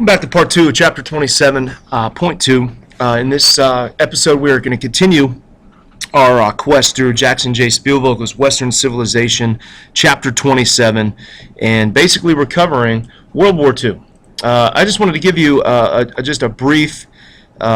Welcome back to part 2 of chapter 27.2. In this episode, we are going to continue our quest through Jackson J. Spielvogel's Western Civilization, chapter 27, and basically we're covering World War II. I just wanted to give you just a brief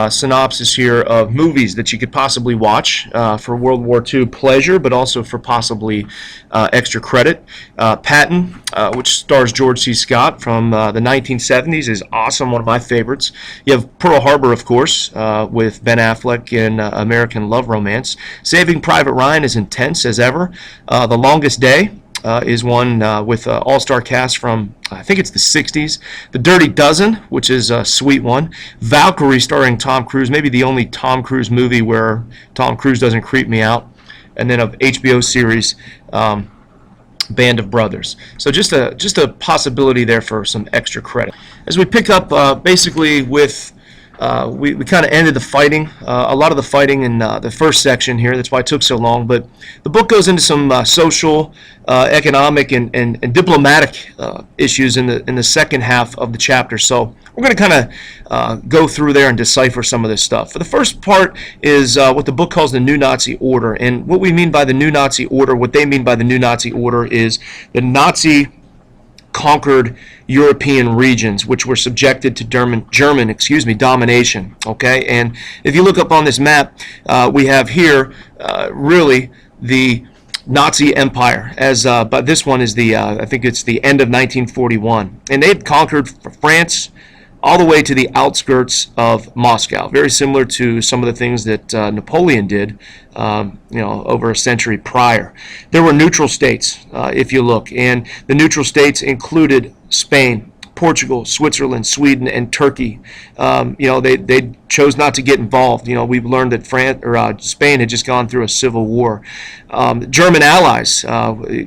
synopsis here of movies that you could possibly watch for World War II pleasure, but also for possibly extra credit. Patton, which stars George C. Scott from the 1970s, is awesome, one of my favorites. You have Pearl Harbor, of course, with Ben Affleck in American Love Romance. Saving Private Ryan is intense as ever. The Longest Day is one with an all-star cast from, I think it's the 60s. The Dirty Dozen, which is a sweet one. Valkyrie starring Tom Cruise, maybe the only Tom Cruise movie where Tom Cruise doesn't creep me out. And then of HBO series, Band of Brothers. So just a possibility there for some extra credit. As we pick up basically with we kind of ended the fighting, a lot of the fighting in the first section here. That's why it took so long. But the book goes into some social, economic, and diplomatic issues in the second half of the chapter. So we're going to kind of go through there and decipher some of this stuff. For the first part is what the book calls the New Nazi Order. And what we mean by the New Nazi Order, what they mean by the New Nazi Order is the Nazi conquered European regions, which were subjected to German domination. Okay, and if you look up on this map, we have here really the Nazi Empire, but this one is the I think it's the end of 1941, and they've conquered France all the way to the outskirts of Moscow, very similar to some of the things that Napoleon did, over a century prior. There were neutral states, if you look, and the neutral states included Spain, Portugal, Switzerland, Sweden, and Turkey. They chose not to get involved. We've learned that Spain had just gone through a civil war. German allies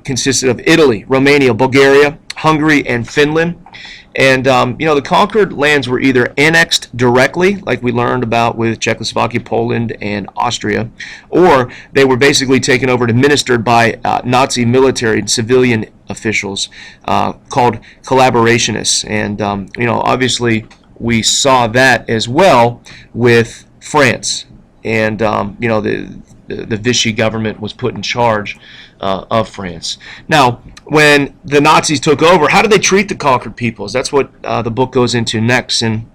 consisted of Italy, Romania, Bulgaria, Hungary, and Finland. And, the conquered lands were either annexed directly, like we learned about with Czechoslovakia, Poland, and Austria, or they were basically taken over and administered by Nazi military and civilian officials called collaborationists. And, obviously we saw that as well with France. And, the Vichy government was put in charge of France. Now, when the Nazis took over, how did they treat the conquered peoples? That's what the book goes into next, and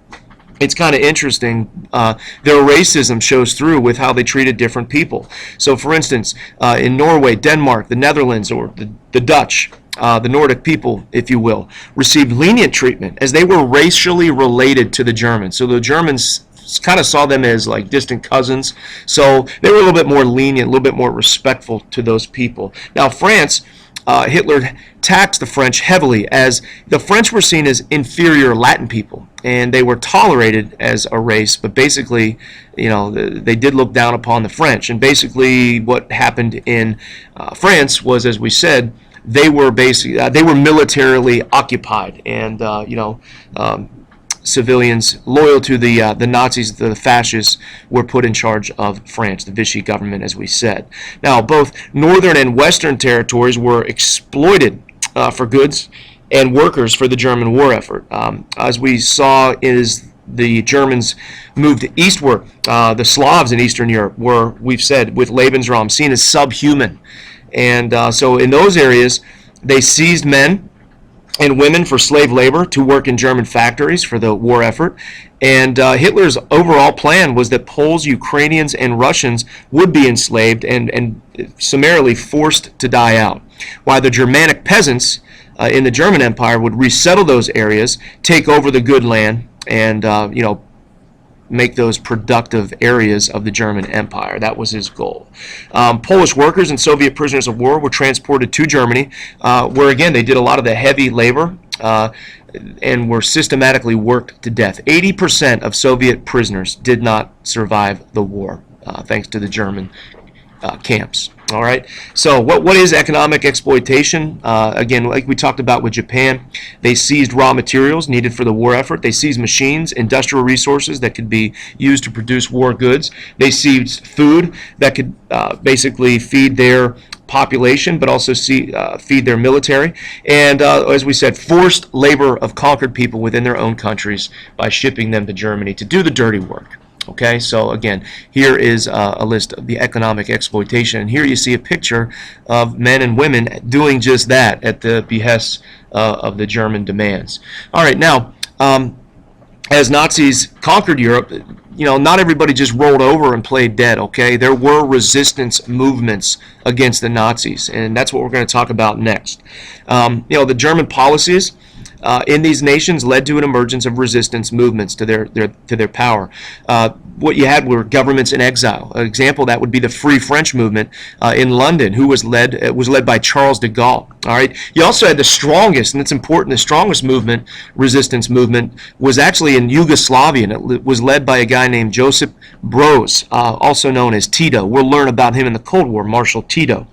it's kind of interesting. Their racism shows through with how they treated different people. So, for instance, in Norway, Denmark, the Netherlands, or the Dutch, the Nordic people, if you will, received lenient treatment as they were racially related to the Germans. So the Germans kind of saw them as like distant cousins, so they were a little bit more lenient, a little bit more respectful to those people. Now, France, Hitler taxed the French heavily, as the French were seen as inferior Latin people, and they were tolerated as a race, but basically, they did look down upon the French. And basically what happened in France was, as we said, they were militarily occupied, and civilians loyal to the Nazis, the fascists, were put in charge of France, the Vichy government, as we said. Now, both northern and western territories were exploited for goods and workers for the German war effort. As we saw, is the Germans moved eastward. The Slavs in Eastern Europe were, we've said, with Lebensraum, seen as subhuman. And so in those areas, they seized men and women for slave labor to work in German factories for the war effort. And Hitler's overall plan was that Poles, Ukrainians, and Russians would be enslaved and summarily forced to die out, while the Germanic peasants in the German Empire would resettle those areas, take over the good land, and make those productive areas of the German Empire. That was his goal. Polish workers and Soviet prisoners of war were transported to Germany, where again they did a lot of the heavy labor and were systematically worked to death. 80% of Soviet prisoners did not survive the war, thanks to the German camps. All right. So what is economic exploitation? Again, like we talked about with Japan, they seized raw materials needed for the war effort. They seized machines, industrial resources that could be used to produce war goods. They seized food that could basically feed their population, but also feed their military. And as we said, forced labor of conquered people within their own countries by shipping them to Germany to do the dirty work. Okay, so again, here is a list of the economic exploitation, and here you see a picture of men and women doing just that at the behest of the German demands. All right, now, as Nazis conquered Europe, not everybody just rolled over and played dead, okay? There were resistance movements against the Nazis, and that's what we're going to talk about next. The German policies in these nations led to an emergence of resistance movements to their power. What you had were governments in exile. An example of that would be the Free French movement in London, who was led by Charles de Gaulle. All right. You also had the strongest, and it's important, the strongest resistance movement was actually in Yugoslavia, and it was led by a guy named Josip Broz, also known as Tito. We'll learn about him in the Cold War, Marshal Tito.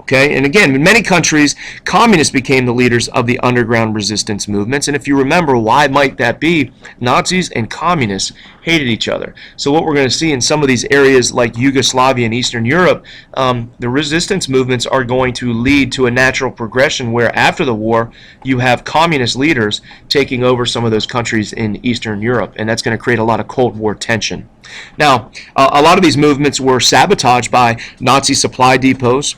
Okay, and again, in many countries, communists became the leaders of the underground resistance movements. And if you remember, why might that be? Nazis and communists hated each other. So what we're going to see in some of these areas like Yugoslavia and Eastern Europe, the resistance movements are going to lead to a natural progression where after the war, you have communist leaders taking over some of those countries in Eastern Europe. And that's going to create a lot of Cold War tension. Now, a lot of these movements were sabotaged by Nazi supply depots.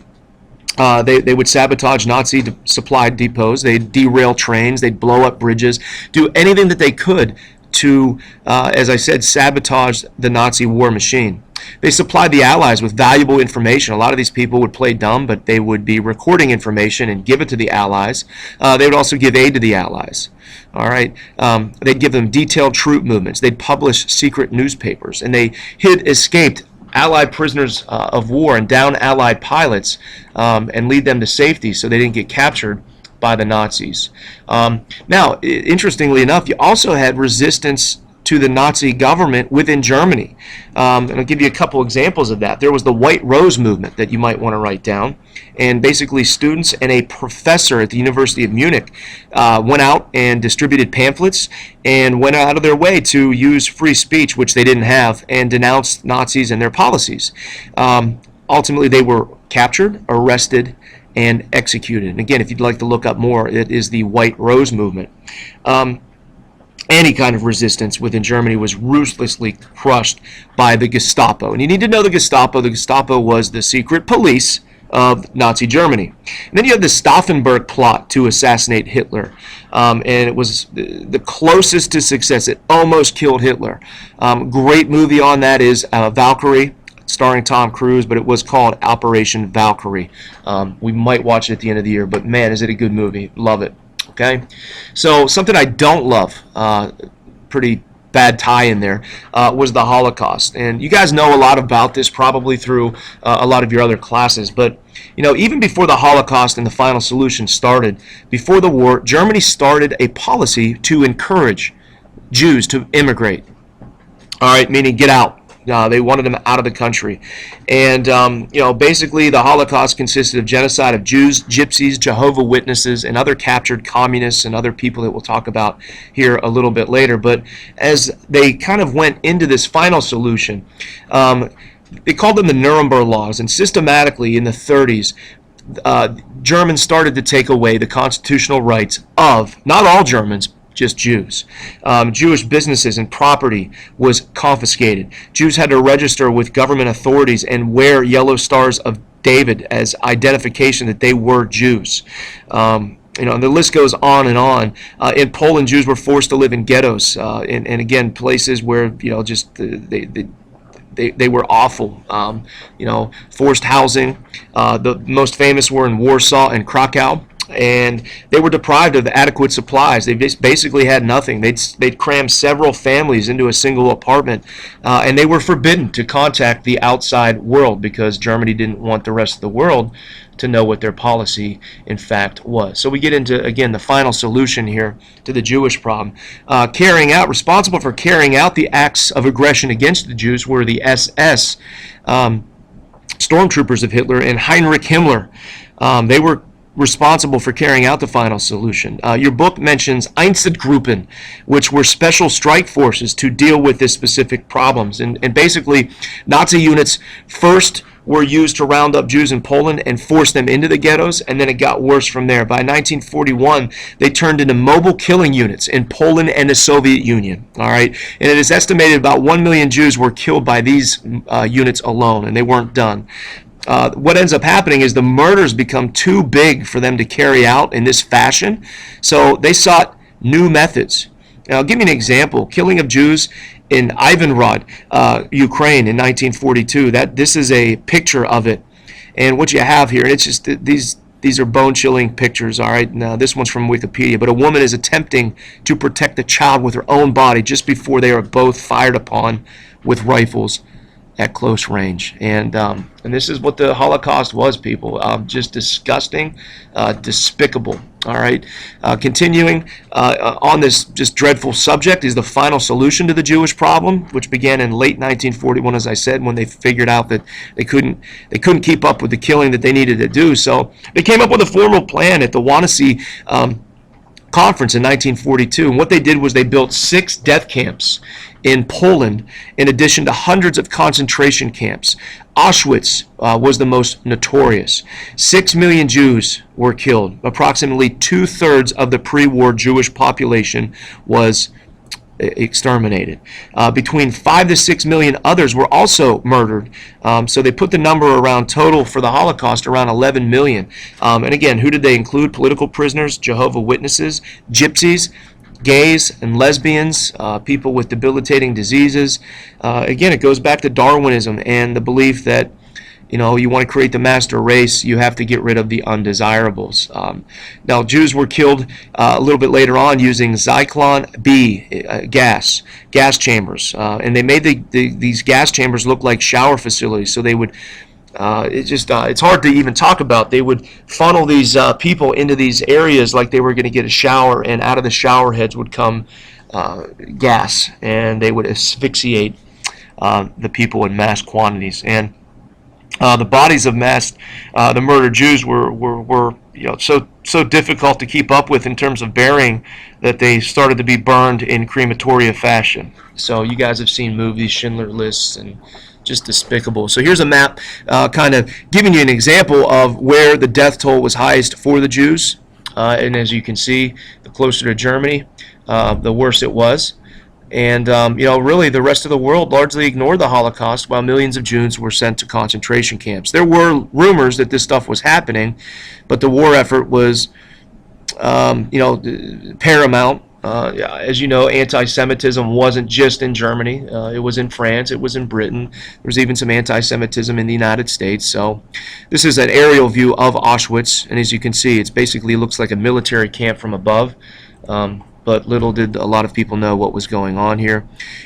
They would sabotage Nazi supply depots. They'd derail trains. They'd blow up bridges. Do anything that they could to, as I said, sabotage the Nazi war machine. They supplied the Allies with valuable information. A lot of these people would play dumb, but they would be recording information and give it to the Allies. They would also give aid to the Allies. All right. They'd give them detailed troop movements. They'd publish secret newspapers, and they hid escaped Allied prisoners of war and down Allied pilots and lead them to safety so they didn't get captured by the Nazis. Now, interestingly enough, you also had resistance to the Nazi government within Germany. And I'll give you a couple examples of that. There was the White Rose movement that you might want to write down. And basically students and a professor at the University of Munich went out and distributed pamphlets and went out of their way to use free speech, which they didn't have, and denounced Nazis and their policies. Ultimately, they were captured, arrested, and executed. And again, if you'd like to look up more, it is the White Rose movement. Any kind of resistance within Germany was ruthlessly crushed by the Gestapo. And you need to know the Gestapo. The Gestapo was the secret police of Nazi Germany. And then you have the Stauffenberg plot to assassinate Hitler. And it was the closest to success. It almost killed Hitler. Great movie on that is Valkyrie, starring Tom Cruise, but it was called Operation Valkyrie. We might watch it at the end of the year, but man, is it a good movie. Love it. Okay, so something I don't love, pretty bad tie in there, was the Holocaust. And you guys know a lot about this probably through a lot of your other classes. But, even before the Holocaust and the final solution started, before the war, Germany started a policy to encourage Jews to immigrate. All right, meaning get out. They wanted them out of the country. And, basically the Holocaust consisted of genocide of Jews, Gypsies, Jehovah's Witnesses, and other captured communists and other people that we'll talk about here a little bit later. But as they kind of went into this final solution, they called them the Nuremberg Laws, and systematically in the 30s, Germans started to take away the constitutional rights of, not all Germans, just Jews. Jewish businesses and property was confiscated. Jews had to register with government authorities and wear yellow stars of David as identification that they were Jews. And the list goes on and on. In Poland, Jews were forced to live in ghettos, and again, places where just they were awful. Forced housing. The most famous were in Warsaw and Krakow. And they were deprived of adequate supplies. They basically had nothing. They'd cram several families into a single apartment, and they were forbidden to contact the outside world because Germany didn't want the rest of the world to know what their policy in fact was. So we get into, again, the final solution here to the Jewish problem. Responsible for carrying out the acts of aggression against the Jews were the SS, stormtroopers of Hitler, and Heinrich Himmler. They were responsible for carrying out the final solution. Your book mentions Einsatzgruppen, which were special strike forces to deal with this specific problems. And basically, Nazi units first were used to round up Jews in Poland and force them into the ghettos, and then it got worse from there. By 1941, they turned into mobile killing units in Poland and the Soviet Union. All right, and it is estimated about 1 million Jews were killed by these units alone, and they weren't done. What ends up happening is the murders become too big for them to carry out in this fashion, so they sought new methods. Now, I'll give you an example. Killing of Jews in Ivanrod, Ukraine in 1942. This is a picture of it. And what you have here, and it's just these are bone-chilling pictures, all right? Now, this one's from Wikipedia, but a woman is attempting to protect the child with her own body just before they are both fired upon with rifles at close range. And this is what the Holocaust was, people. Just disgusting, despicable. All right. Continuing on this just dreadful subject is the final solution to the Jewish problem, which began in late 1941, as I said, when they figured out that they couldn't keep up with the killing that they needed to do. So they came up with a formal plan at the Wannsee Conference in 1942, and what they did was they built 6 death camps in Poland, in addition to hundreds of concentration camps. Auschwitz was the most notorious. 6 million Jews were killed. Approximately 2/3 of the pre-war Jewish population was exterminated. Between 5 to 6 million others were also murdered. So they put the number around total for the Holocaust around 11 million. And again, who did they include? Political prisoners, Jehovah's Witnesses, gypsies, gays and lesbians, people with debilitating diseases. Again, it goes back to Darwinism and the belief that, you know, you want to create the master race, you have to get rid of the undesirables. Now, Jews were killed a little bit later on using Zyklon B gas chambers, and they made these gas chambers look like shower facilities. So they would it's hard to even talk about. They would funnel these people into these areas like they were going to get a shower, and out of the shower heads would come gas, and they would asphyxiate the people in mass quantities. And the bodies of the murdered Jews were so difficult to keep up with in terms of burying that they started to be burned in crematoria fashion. So you guys have seen movies, Schindler's List, and just despicable. So here's a map kind of giving you an example of where the death toll was highest for the Jews. And as you can see, the closer to Germany, the worse it was. And, really the rest of the world largely ignored the Holocaust while millions of Jews were sent to concentration camps. There were rumors that this stuff was happening, but the war effort was, paramount. As you know, anti-Semitism wasn't just in Germany. It was in France. It was in Britain. There was even some anti-Semitism in the United States. So this is an aerial view of Auschwitz, and as you can see, it basically looks like a military camp from above. But little did a lot of people know what was going on here.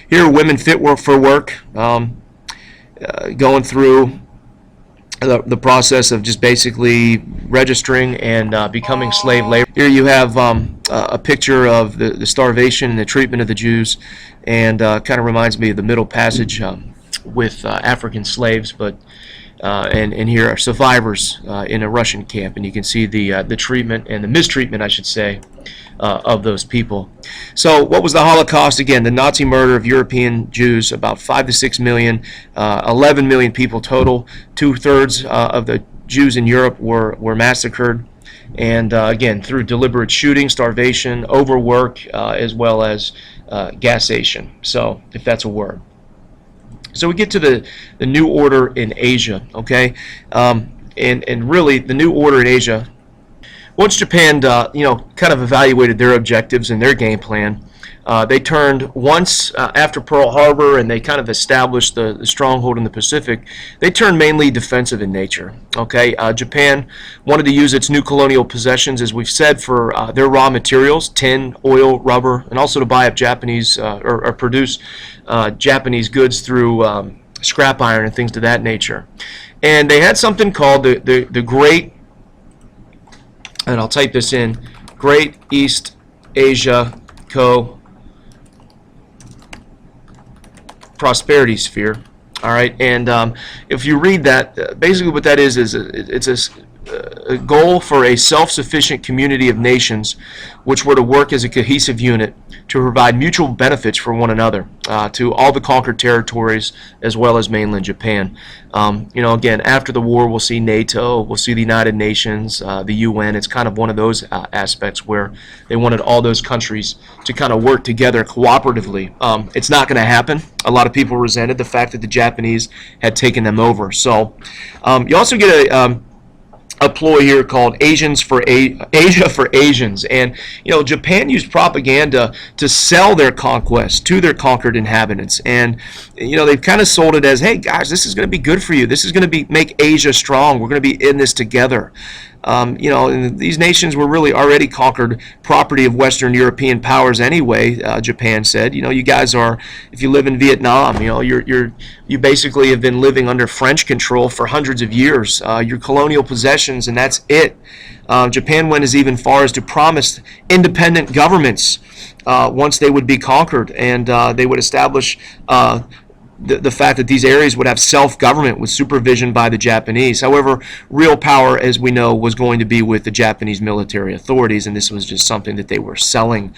Here are women fit for work, going through the process of just basically registering and becoming slave labor. Here you have a picture of the starvation and the treatment of the Jews, and kind of reminds me of the Middle Passage with African slaves. But and here are survivors in a Russian camp, and you can see the treatment and the mistreatment, I should say, of those people. So what was the Holocaust? Again, the Nazi murder of European Jews, about 5 to 6 million, 11 million people total. 2/3 of the Jews in Europe were massacred, and again, through deliberate shooting, starvation, overwork, as well as gasation, so if that's a word. So we get to the New Order in Asia, okay? And really, the New Order in Asia, once Japan, kind of evaluated their objectives and their game plan, they turned once after Pearl Harbor, and they kind of established the stronghold in the Pacific. They turned mainly defensive in nature. Okay, Japan wanted to use its new colonial possessions, as we've said, for their raw materials, tin, oil, rubber, and also to buy up Japanese or produce Japanese goods through scrap iron and things of that nature. And they had something called the Great, and I'll type this in, Great East Asia Prosperity Sphere. All right, and if you read that, basically what that is it's goal for a self-sufficient community of nations which were to work as a cohesive unit to provide mutual benefits for one another to all the conquered territories as well as mainland Japan. Again, after the war, we'll see NATO, we'll see the United Nations, the UN. It's kind of one of those aspects where they wanted all those countries to kind of work together cooperatively. It's not going to happen. A lot of people resented the fact that the Japanese had taken them over. So you also get a ploy here called Asia for Asians, and Japan used propaganda to sell their conquest to their conquered inhabitants, and they've kind of sold it as, hey guys, this is going to be good for you, this is going to make Asia strong, we're going to be in this together. These nations were really already conquered property of Western European powers anyway. Japan said, you guys are, if you live in Vietnam, you basically have been living under French control for hundreds of years. Your colonial possessions, and that's it. Japan went as even far as to promise independent governments once they would be conquered, and they would establish the fact that these areas would have self-government with supervision by the Japanese. However, real power, as we know, was going to be with the Japanese military authorities, and this was just something that they were selling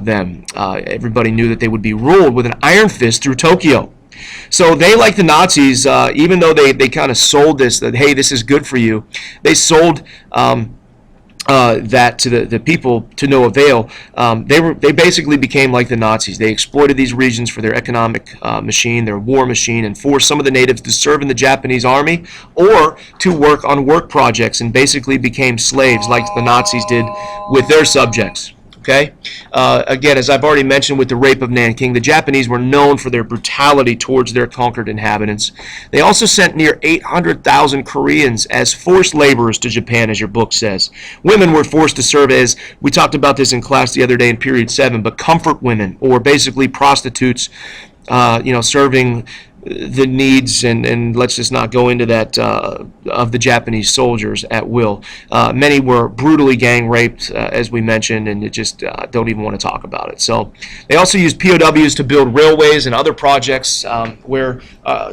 them. Everybody knew that they would be ruled with an iron fist through Tokyo. So they, like the Nazis, even though they kind of sold this, that, hey, this is good for you, they sold that to the people to no avail. They basically became like the Nazis. They exploited these regions for their economic machine, their war machine, and forced some of the natives to serve in the Japanese army or to work on work projects, and basically became slaves like the Nazis did with their subjects. Okay. Again, as I've already mentioned with the rape of Nanking, the Japanese were known for their brutality towards their conquered inhabitants. They also sent near 800,000 Koreans as forced laborers to Japan, as your book says. Women were forced to serve as, we talked about this in class the other day in period 7, but comfort women, or basically prostitutes, serving the needs, and let's just not go into that, of the Japanese soldiers at will. Many were brutally gang raped, as we mentioned, and you just don't even want to talk about it. So they also used POWs to build railways and other projects where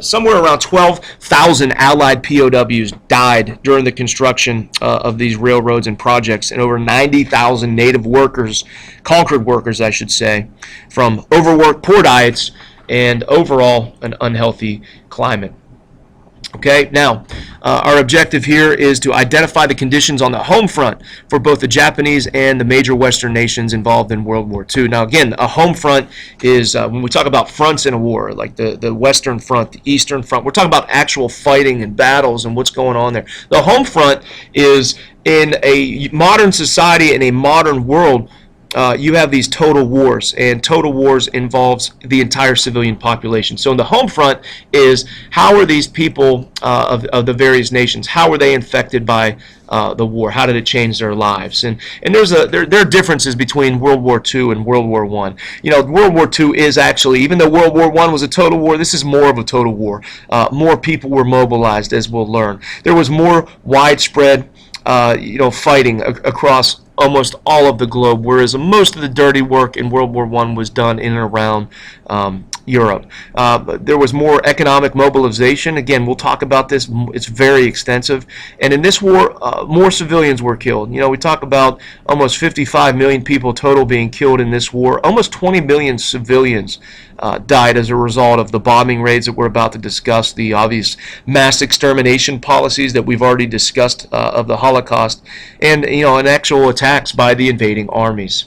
somewhere around 12,000 Allied POWs died during the construction of these railroads and projects, and over 90,000 native workers, conquered workers I should say, from overworked, poor diets, and overall an unhealthy climate. Okay, now our objective here is to identify the conditions on the home front for both the Japanese and the major Western nations involved in World War II. Now again, a home front is, when we talk about fronts in a war, like the Western front, the Eastern front, we're talking about actual fighting and battles and what's going on there. The home front is, in a modern society, in a modern world, you have these total wars, and total wars involves the entire civilian population. So in the home front is, how are these people of the various nations, how are they infected by the war? How did it change their lives? And there are differences between World War II and World War I. World War II is actually, even though World War I was a total war, this is more of a total war. More people were mobilized, as we'll learn. There was more widespread fighting across almost all of the globe, whereas most of the dirty work in World War I was done in and around Europe. There was more economic mobilization. Again, we'll talk about this. It's very extensive. And in this war, more civilians were killed. We talk about almost 55 million people total being killed in this war. Almost 20 million civilians died as a result of the bombing raids that we're about to discuss, the obvious mass extermination policies that we've already discussed of the Holocaust, and an actual attacks by the invading armies.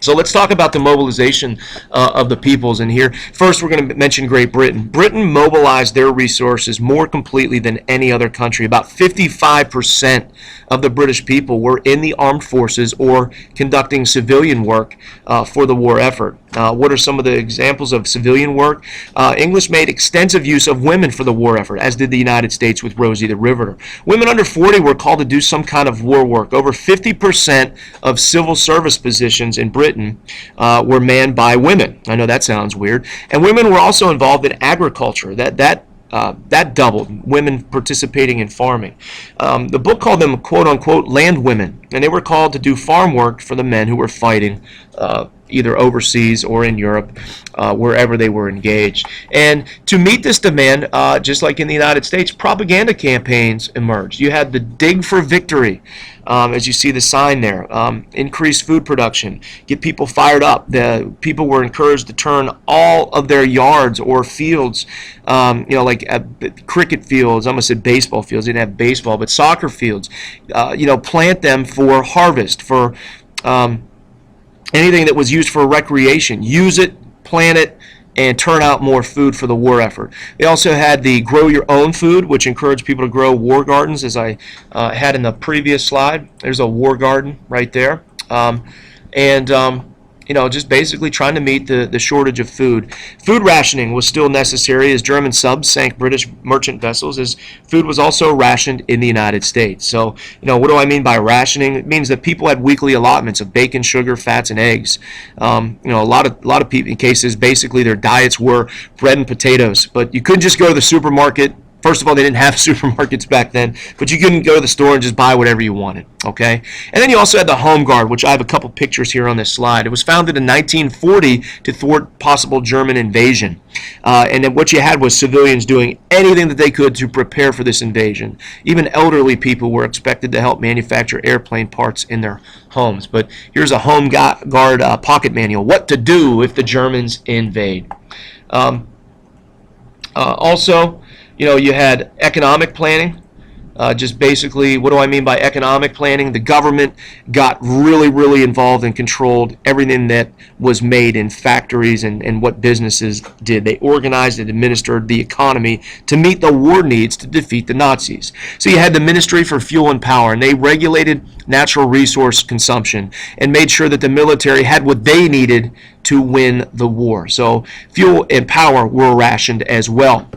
So let's talk about the mobilization of the peoples in here. First, we're going to mention Great Britain. Britain mobilized their resources more completely than any other country. About 55% of the British people were in the armed forces or conducting civilian work for the war effort. What are some of the examples of civilian work? English made extensive use of women for the war effort, as did the United States with Rosie the Riveter. Women under 40 were called to do some kind of war work. Over 50% of civil service positions in Britain were manned by women. I know that sounds weird. And women were also involved in agriculture. That doubled, women participating in farming. The book called them, quote-unquote, land women, and they were called to do farm work for the men who were fighting either overseas or in Europe, wherever they were engaged. And to meet this demand, just like in the United States, propaganda campaigns emerged. You had the Dig for Victory, as you see the sign there, increase food production, get people fired up. The people were encouraged to turn all of their yards or fields, like cricket fields, I almost said baseball fields, they didn't have baseball, but soccer fields, plant them for harvest, for anything that was used for recreation. Use it, plant it, and turn out more food for the war effort. They also had the Grow Your Own Food, which encouraged people to grow war gardens, as I had in the previous slide. There's a war garden right there. Just basically trying to meet the shortage of food. Food rationing was still necessary as German subs sank British merchant vessels, as food was also rationed in the United States. So, what do I mean by rationing? It means that people had weekly allotments of bacon, sugar, fats, and eggs. A lot of people, in cases, basically their diets were bread and potatoes. But you couldn't just go to the supermarket. First of all, they didn't have supermarkets back then, but you couldn't go to the store and just buy whatever you wanted, okay? And then you also had the Home Guard, which I have a couple pictures here on this slide. It was founded in 1940 to thwart possible German invasion. And then what you had was civilians doing anything that they could to prepare for this invasion. Even elderly people were expected to help manufacture airplane parts in their homes. But here's a Home Guard pocket manual, what to do if the Germans invade. Also, you had economic planning. Just basically, what do I mean by economic planning? The government got really, really involved and controlled everything that was made in factories and what businesses did. They organized and administered the economy to meet the war needs to defeat the Nazis. So you had the Ministry for Fuel and Power, and they regulated natural resource consumption and made sure that the military had what they needed to win the war. So fuel and power were rationed as well.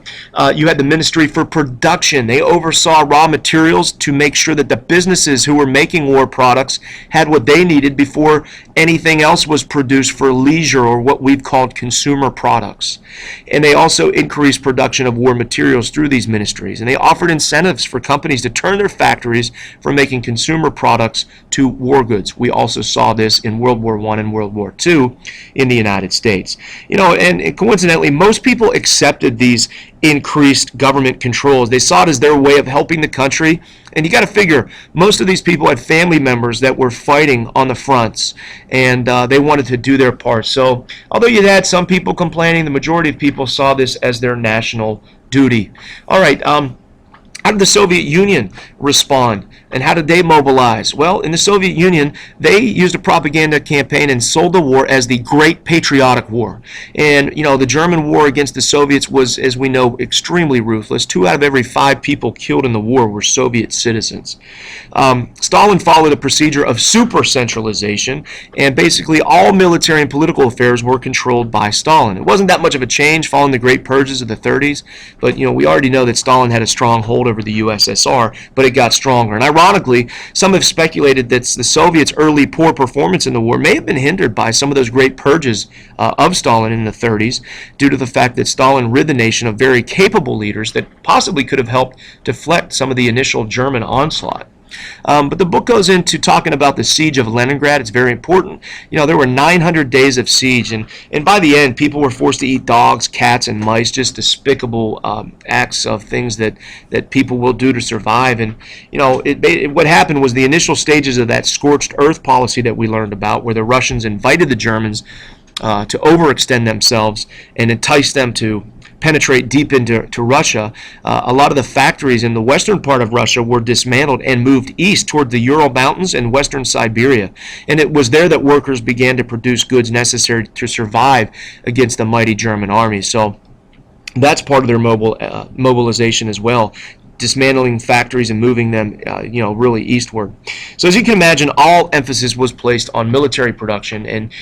You had the Ministry for Production. They oversaw raw materials to make sure that the businesses who were making war products had what they needed before anything else was produced for leisure, or what we've called consumer products. And they also increased production of war materials through these ministries. And they offered incentives for companies to turn their factories from making consumer products to war goods. We also saw this in World War I and World War II in the United States. And coincidentally, most people accepted these increased government controls. They saw it as their way of helping the country. And you got to figure, most of these people had family members that were fighting on the fronts, and they wanted to do their part. So although you had some people complaining, the majority of people saw this as their national duty. All right, how did the Soviet Union respond, and how did they mobilize? Well, in the Soviet Union, they used a propaganda campaign and sold the war as the Great Patriotic War. And, the German war against the Soviets was, as we know, extremely ruthless. 2 out of every 5 people killed in the war were Soviet citizens. Stalin followed a procedure of super centralization, and basically all military and political affairs were controlled by Stalin. It wasn't that much of a change following the great purges of the 30s, but, we already know that Stalin had a strong hold over the USSR, but it got stronger. And ironically, some have speculated that the Soviets' early poor performance in the war may have been hindered by some of those great purges of Stalin in the 30s, due to the fact that Stalin rid the nation of very capable leaders that possibly could have helped deflect some of the initial German onslaught. But the book goes into talking about the siege of Leningrad. It's very important. There were 900 days of siege, and by the end, people were forced to eat dogs, cats, and mice, just despicable acts of things that people will do to survive. And, what happened was the initial stages of that scorched earth policy that we learned about, where the Russians invited the Germans to overextend themselves and entice them to penetrate deep into Russia. A lot of the factories in the western part of Russia were dismantled and moved east toward the Ural Mountains and western Siberia. And it was there that workers began to produce goods necessary to survive against the mighty German army. So that's part of their mobilization as well, dismantling factories and moving them, really eastward. So as you can imagine, all emphasis was placed on military production, and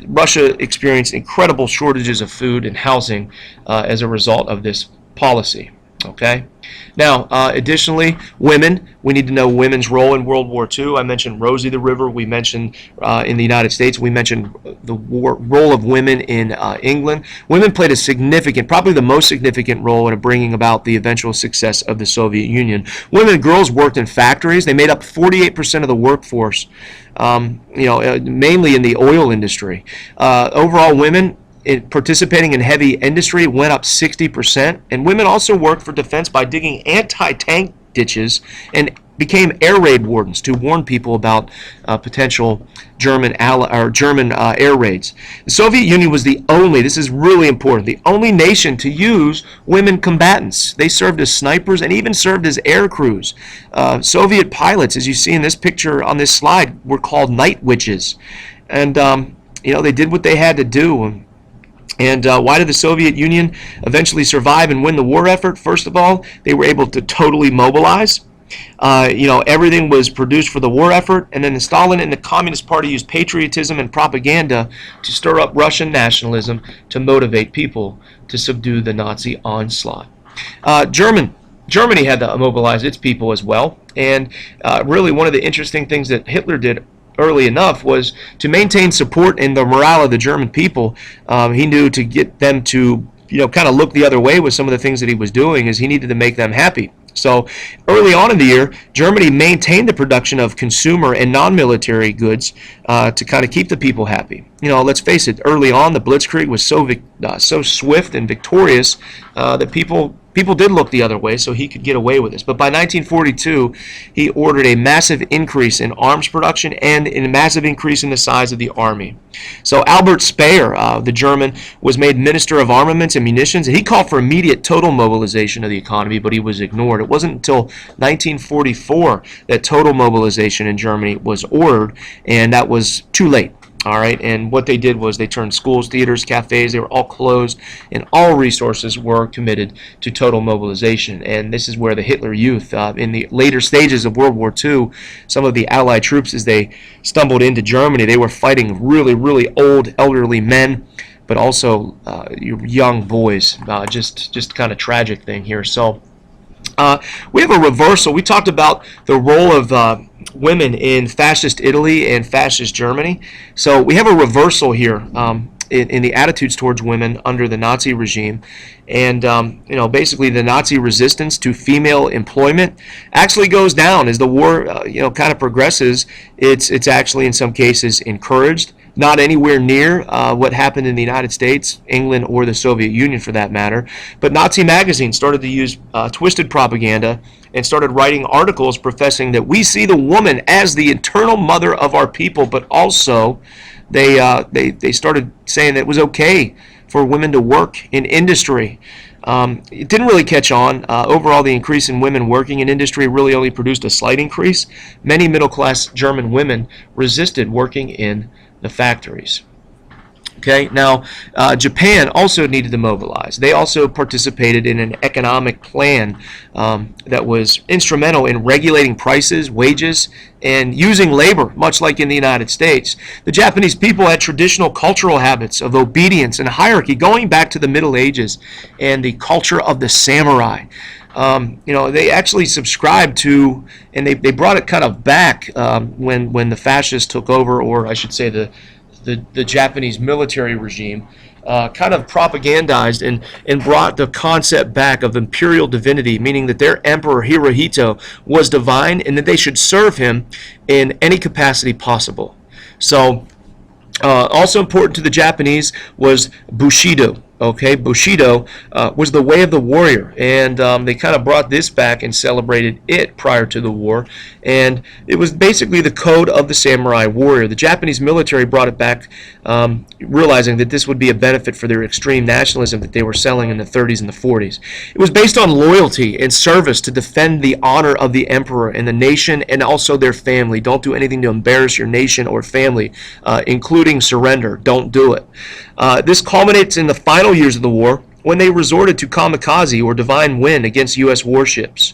Russia experienced incredible shortages of food and housing as a result of this policy. Okay. Now, additionally, women. We need to know women's role in World War II. I mentioned Rosie the River. We mentioned in the United States. We mentioned the role of women in England. Women played a significant, probably the most significant role in bringing about the eventual success of the Soviet Union. Women and girls worked in factories. They made up 48% of the workforce, mainly in the oil industry. Overall, women participating in heavy industry went up 60%, and women also worked for defense by digging anti-tank ditches and became air raid wardens to warn people about potential German air raids. The Soviet Union was the only, this is really important, the only nation to use women combatants. They served as snipers and even served as air crews. Soviet pilots, as you see in this picture on this slide, were called night witches. And, they did what they had to do. And why did the Soviet Union eventually survive and win the war effort? First of all, they were able to totally mobilize. Everything was produced for the war effort, and then Stalin and the Communist Party used patriotism and propaganda to stir up Russian nationalism to motivate people to subdue the Nazi onslaught. Germany had to mobilize its people as well, and really one of the interesting things that Hitler did early enough was to maintain support in the morale of the German people. He knew to get them to kind of look the other way with some of the things that he was doing is he needed to make them happy. So early on in the year, Germany maintained the production of consumer and non-military goods to kind of keep the people happy. Let's face it, early on the Blitzkrieg was so swift and victorious that people did look the other way, so he could get away with this. But by 1942, he ordered a massive increase in arms production and a massive increase in the size of the army. So Albert Speer, the German, was made Minister of Armaments and Munitions, and he called for immediate total mobilization of the economy, but he was ignored. It wasn't until 1944 that total mobilization in Germany was ordered, and that was too late. All right, and what they did was they turned schools, theaters, cafes, they were all closed, and all resources were committed to total mobilization. And this is where the Hitler Youth, in the later stages of World War II, some of the Allied troops, as they stumbled into Germany, they were fighting really, really old, elderly men, but also young boys. Just kind of tragic thing here. So we have a reversal. We talked about the role of women in fascist Italy and fascist Germany. So we have a reversal here in the attitudes towards women under the Nazi regime. And, basically the Nazi resistance to female employment actually goes down as the war, kind of progresses. It's actually in some cases encouraged. Not anywhere near what happened in the United States, England, or the Soviet Union for that matter. But Nazi magazines started to use twisted propaganda and started writing articles professing that we see the woman as the eternal mother of our people, but also they started saying that it was okay for women to work in industry. It didn't really catch on. Overall, the increase in women working in industry really only produced a slight increase. Many middle-class German women resisted working in the factories. Okay, now Japan also needed to mobilize. They also participated in an economic plan that was instrumental in regulating prices, wages, and using labor, much like in the United States. The Japanese people had traditional cultural habits of obedience and hierarchy going back to the Middle Ages and the culture of the samurai. They actually subscribed to, and they brought it kind of back when the fascists took over, or I should say the Japanese military regime kind of propagandized and brought the concept back of imperial divinity, meaning that their emperor Hirohito was divine and that they should serve him in any capacity possible. So also important to the Japanese was Bushido. Okay, Bushido was the way of the warrior, and they kind of brought this back and celebrated it prior to the war, and it was basically the code of the samurai warrior. The Japanese military brought it back, realizing that this would be a benefit for their extreme nationalism that they were selling in the 30s and the 40s. It was based on loyalty and service to defend the honor of the emperor and the nation and also their family. Don't do anything to embarrass your nation or family, including surrender. Don't do it. This culminates in the final years of the war when they resorted to kamikaze or divine wind against U.S. warships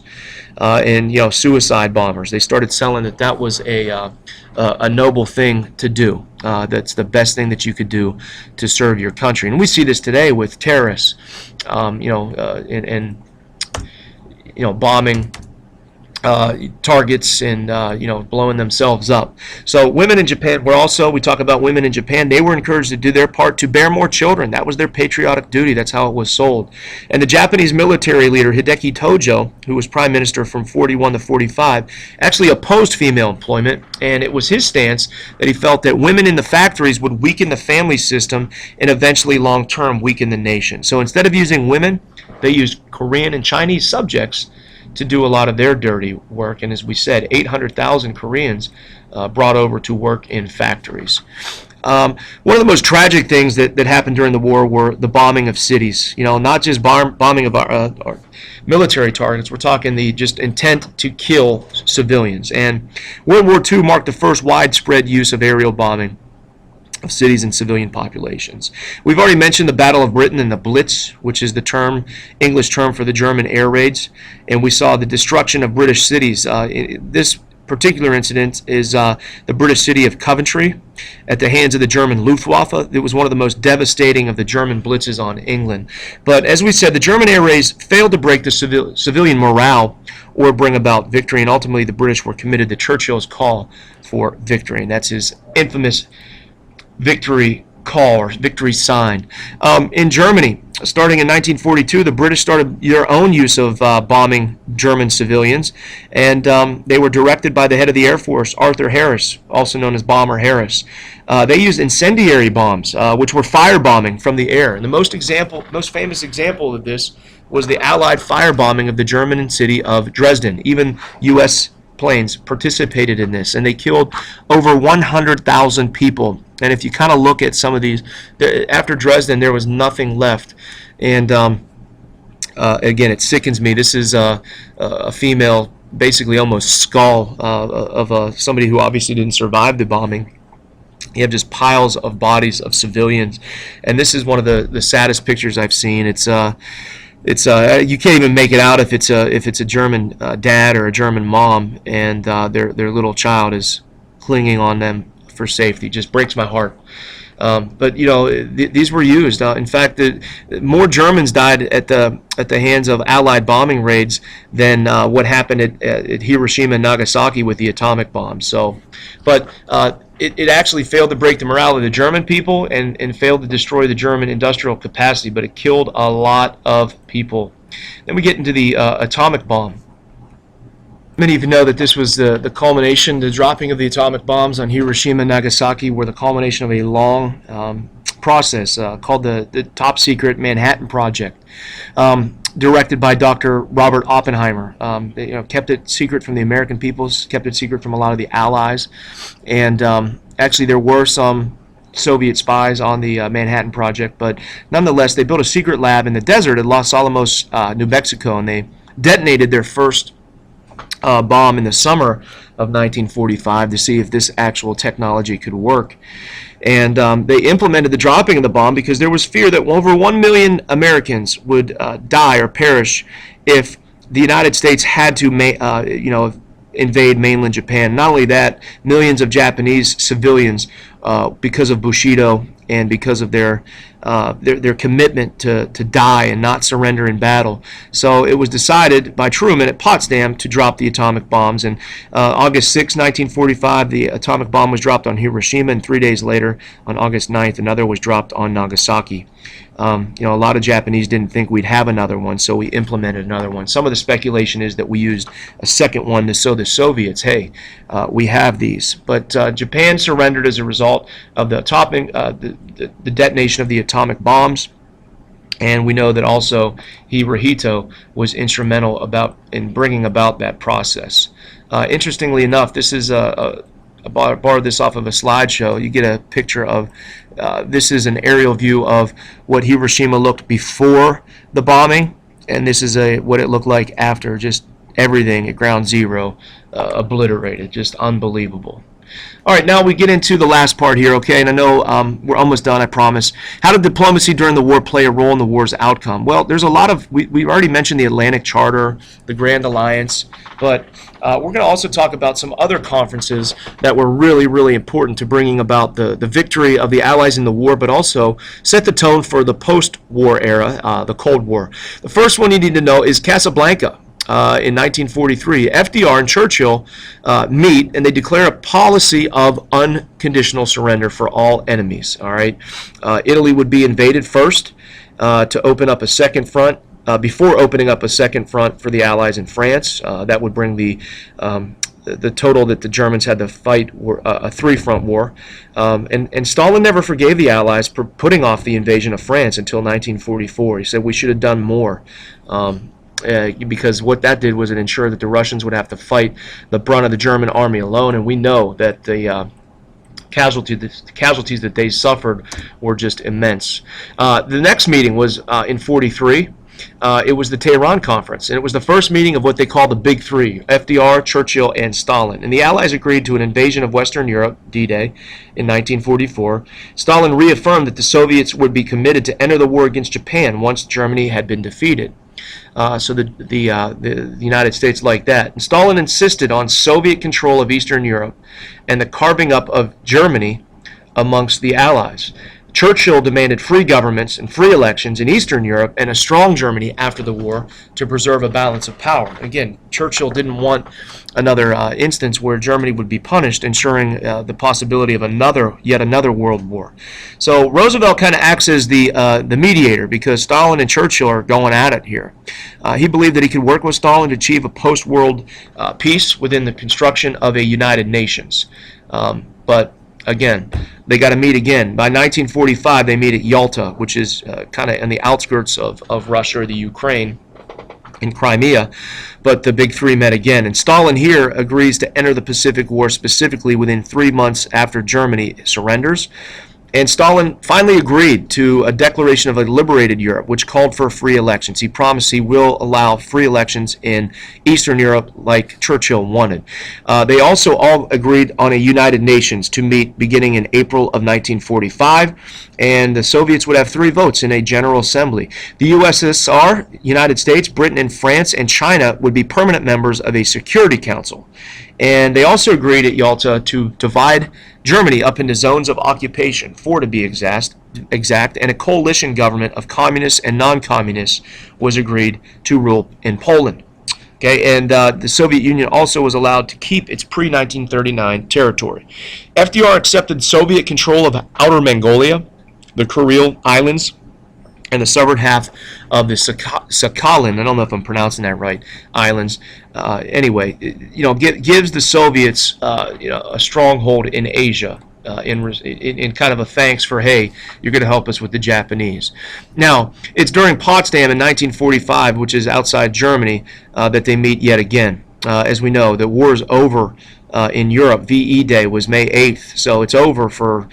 and suicide bombers. They started selling that was a noble thing to do. That's the best thing that you could do to serve your country. And we see this today with terrorists, and bombing targets and blowing themselves up. So women in Japan we talk about women in Japan, they were encouraged to do their part to bear more children. That was their patriotic duty. That's how it was sold. And the Japanese military leader Hideki Tojo, who was prime minister from 41 to 45, actually opposed female employment, and it was his stance that he felt that women in the factories would weaken the family system and eventually long term weaken the nation. So instead of using women, they used Korean and Chinese subjects to do a lot of their dirty work. And as we said, 800,000 Koreans brought over to work in factories. One of the most tragic things that happened during the war were the bombing of cities. Not just bombing of our military targets. We're talking the just intent to kill civilians. And World War II marked the first widespread use of aerial bombing of cities and civilian populations. We've already mentioned the Battle of Britain and the Blitz, which is the English term for the German air raids, and we saw the destruction of British cities. This particular incident is the British city of Coventry at the hands of the German Luftwaffe. It was one of the most devastating of the German blitzes on England. But as we said, the German air raids failed to break the civilian morale or bring about victory, and ultimately the British were committed to Churchill's call for victory, and that's his infamous victory call or victory sign. In Germany, starting in 1942, the British started their own use of bombing German civilians, and they were directed by the head of the Air Force, Arthur Harris, also known as Bomber Harris. They used incendiary bombs, which were firebombing from the air. And the most famous example of this was the Allied firebombing of the German city of Dresden. Even U.S. planes participated in this, and they killed over 100,000 people. And if you kind of look at some of these, after Dresden, there was nothing left. And again, it sickens me. This is a female, basically almost skull of somebody who obviously didn't survive the bombing. You have just piles of bodies of civilians, and this is one of the saddest pictures I've seen. It's you can't even make it out if it's a German dad or a German mom, and their little child is clinging on them for safety. Just breaks my heart. But these were used. In fact, more Germans died at the hands of Allied bombing raids than what happened at Hiroshima and Nagasaki with the atomic bombs. So, but it actually failed to break the morale of the German people and failed to destroy the German industrial capacity, but it killed a lot of people. Then we get into the atomic bomb. Many of you know that this was the culmination, the dropping of the atomic bombs on Hiroshima and Nagasaki were the culmination of a long process called the Top Secret Manhattan Project, directed by Dr. Robert Oppenheimer. They kept it secret from the American peoples, kept it secret from a lot of the Allies, and actually there were some Soviet spies on the Manhattan Project, but nonetheless they built a secret lab in the desert at Los Alamos, New Mexico, and they detonated their first bomb in the summer of 1945 to see if this actual technology could work. And they implemented the dropping of the bomb because there was fear that over 1 million Americans would die or perish if the United States had to invade mainland Japan. Not only that, millions of Japanese civilians, because of Bushido and because of their commitment to die and not surrender in battle. So it was decided by Truman at Potsdam to drop the atomic bombs. And August 6, 1945, the atomic bomb was dropped on Hiroshima, and 3 days later, on August 9th, another was dropped on Nagasaki. A lot of Japanese didn't think we'd have another one, so we implemented another one. Some of the speculation is that we used a second one to show the Soviets, hey, we have these. But Japan surrendered as a result of the detonation of the atomic bombs, and we know that also Hirohito was instrumental in bringing about that process. Interestingly enough, this is I borrowed this off of a slideshow. You get a picture of this is an aerial view of what Hiroshima looked before the bombing, and this is what it looked like after. Just everything at ground zero obliterated. Just unbelievable. All right, now we get into the last part here, okay? And I know we're almost done, I promise. How did diplomacy during the war play a role in the war's outcome? Well, there's a lot of, we already mentioned the Atlantic Charter, the Grand Alliance, but we're going to also talk about some other conferences that were really, really important to bringing about the victory of the Allies in the war, but also set the tone for the post-war era, the Cold War. The first one you need to know is Casablanca. in 1943, FDR and Churchill meet, and they declare a policy of unconditional surrender for all enemies. All right, Italy would be invaded first to open up a second front. Before opening up a second front for the Allies in France, that would bring the total that the Germans had to fight were a three-front war. And Stalin never forgave the Allies for putting off the invasion of France until 1944. He said we should have done more. Because what that did was it ensured that the Russians would have to fight the brunt of the German army alone, and we know that the casualties that they suffered were just immense. The next meeting was in 43. It was the Tehran Conference, and it was the first meeting of what they call the Big Three, FDR, Churchill, and Stalin. And the Allies agreed to an invasion of Western Europe, D-Day, in 1944. Stalin reaffirmed that the Soviets would be committed to enter the war against Japan once Germany had been defeated. So the United States liked that. And Stalin insisted on Soviet control of Eastern Europe and the carving up of Germany amongst the Allies. Churchill demanded free governments and free elections in Eastern Europe and a strong Germany after the war to preserve a balance of power. Again, Churchill didn't want another instance where Germany would be punished, ensuring the possibility of yet another world war. So Roosevelt kind of acts as the mediator because Stalin and Churchill are going at it here. He believed that he could work with Stalin to achieve a post-world peace within the construction of a United Nations. But again, they got to meet again. By 1945, they meet at Yalta, which is kind of in the outskirts of Russia or the Ukraine in Crimea. But the Big Three met again. And Stalin here agrees to enter the Pacific War specifically within 3 months after Germany surrenders. And Stalin finally agreed to a declaration of a liberated Europe, which called for free elections. He promised he will allow free elections in Eastern Europe like Churchill wanted. They also all agreed on a United Nations to meet beginning in April of 1945, and the Soviets would have 3 votes in a General Assembly. The USSR, United States, Britain, and France, and China would be permanent members of a Security Council. And they also agreed at Yalta to divide Germany up into zones of occupation, 4 to be exact, and a coalition government of communists and non-communists was agreed to rule in Poland. Okay, and the Soviet Union also was allowed to keep its pre-1939 territory. FDR accepted Soviet control of Outer Mongolia, the Kuril Islands, and the southern half of the Sakhalin, I don't know if I'm pronouncing that right, islands. Anyway, gives the Soviets, a stronghold in Asia, in kind of a thanks for, hey, you're going to help us with the Japanese. Now, it's during Potsdam in 1945, which is outside Germany, that they meet yet again. As we know, the war is over in Europe. VE Day was May 8th, so it's over for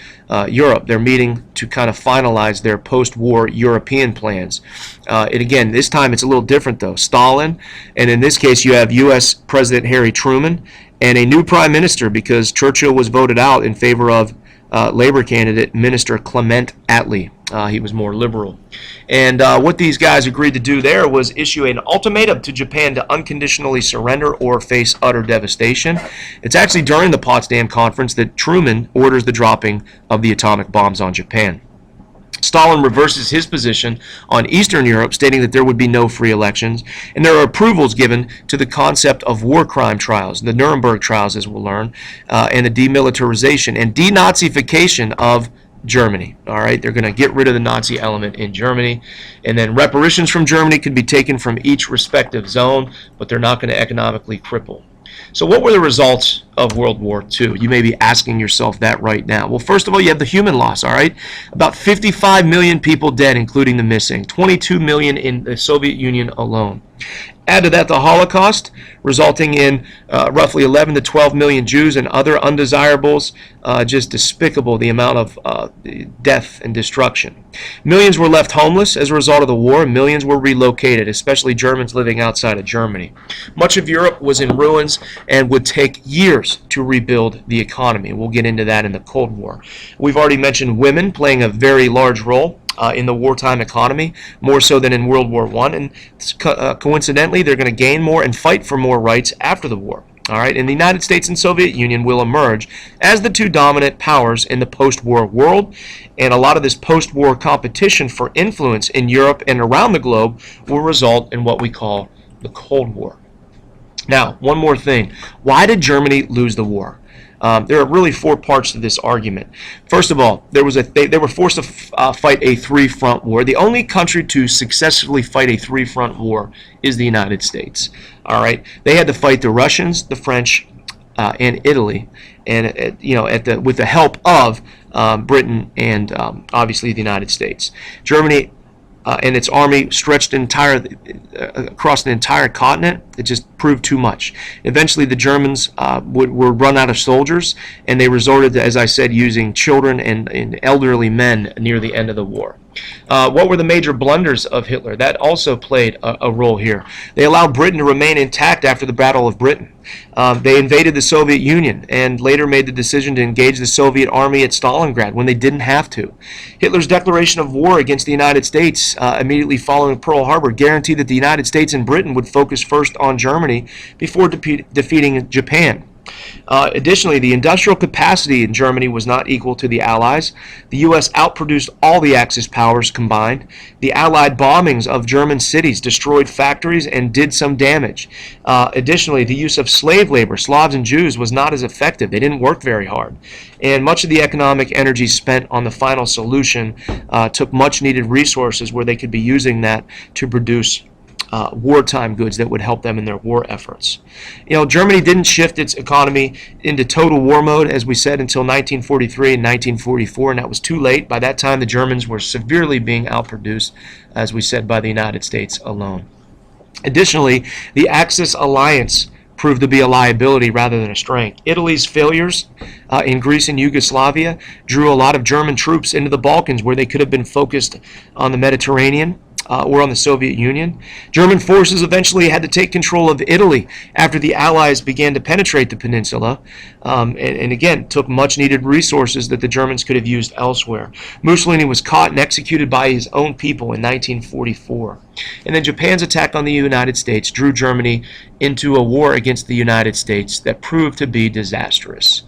Europe. They're meeting to kind of finalize their post-war European plans. And again, this time it's a little different though. Stalin, and in this case you have U.S. President Harry Truman, and a new prime minister because Churchill was voted out in favor of Labor candidate Minister Clement Attlee. He was more liberal. And what these guys agreed to do there was issue an ultimatum to Japan to unconditionally surrender or face utter devastation. It's actually during the Potsdam Conference that Truman orders the dropping of the atomic bombs on Japan. Stalin reverses his position on Eastern Europe, stating that there would be no free elections, and there are approvals given to the concept of war crime trials, the Nuremberg trials, as we'll learn, and the demilitarization and denazification of Germany. All right, they're going to get rid of the Nazi element in Germany, and then reparations from Germany could be taken from each respective zone, but they're not going to economically cripple. So what were the results of World War II? You may be asking yourself that right now. Well, first of all, you have the human loss, all right? About 55 million people dead, including the missing. 22 million in the Soviet Union alone. Add to that the Holocaust, resulting in roughly 11 to 12 million Jews and other undesirables. Just despicable, the amount of death and destruction. Millions were left homeless as a result of the war. Millions were relocated, especially Germans living outside of Germany. Much of Europe was in ruins and would take years to rebuild the economy. We'll get into that in the Cold War. We've already mentioned women playing a very large role in the wartime economy, more so than in World War I, and coincidentally, they're going to gain more and fight for more rights after the war. All right, and the United States and Soviet Union will emerge as the two dominant powers in the post-war world, and a lot of this post-war competition for influence in Europe and around the globe will result in what we call the Cold War. Now, one more thing. Why did Germany lose the war? There are really four parts to this argument. First of all, they were forced to fight a three-front war. The only country to successfully fight a three-front war is the United States. All right, they had to fight the Russians, the French, and Italy, and with the help of Britain and obviously the United States. Germany and its army stretched across an entire continent. It just proved too much. Eventually, the Germans were run out of soldiers, and they resorted to, as I said, using children and elderly men near the end of the war. What were the major blunders of Hitler? That also played a role here. They allowed Britain to remain intact after the Battle of Britain. They invaded the Soviet Union and later made the decision to engage the Soviet army at Stalingrad when they didn't have to. Hitler's declaration of war against the United States immediately following Pearl Harbor guaranteed that the United States and Britain would focus first on Germany before defeating Japan. Additionally, the industrial capacity in Germany was not equal to the Allies. The U.S. outproduced all the Axis powers combined. The Allied bombings of German cities destroyed factories and did some damage. Additionally, the use of slave labor, Slavs and Jews, was not as effective. They didn't work very hard. And much of the economic energy spent on the final solution took much-needed resources where they could be using that to produce wartime goods that would help them in their war efforts. Germany didn't shift its economy into total war mode, as we said, until 1943 and 1944, and that was too late. By that time, the Germans were severely being outproduced, as we said, by the United States alone. Additionally, the Axis alliance proved to be a liability rather than a strength. Italy's failures in Greece and Yugoslavia drew a lot of German troops into the Balkans, where they could have been focused on the Mediterranean or on the Soviet Union. German forces eventually had to take control of Italy after the Allies began to penetrate the peninsula, and again, took much-needed resources that the Germans could have used elsewhere. Mussolini was caught and executed by his own people in 1944. And then Japan's attack on the United States drew Germany into a war against the United States that proved to be disastrous.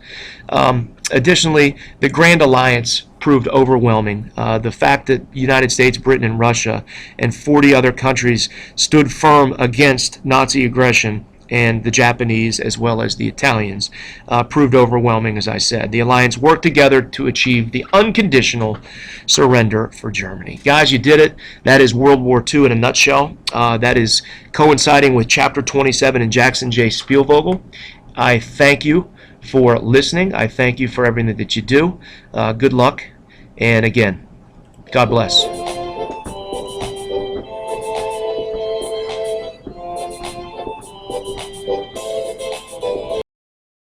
Additionally, the Grand Alliance proved overwhelming. The fact that the United States, Britain, and Russia and 40 other countries stood firm against Nazi aggression, and the Japanese as well as the Italians proved overwhelming, as I said. The alliance worked together to achieve the unconditional surrender for Germany. Guys, you did it. That is World War II in a nutshell. That is coinciding with Chapter 27 in Jackson J. Spielvogel. I thank you for listening. I thank you for everything that you do. Good luck. And again, God bless.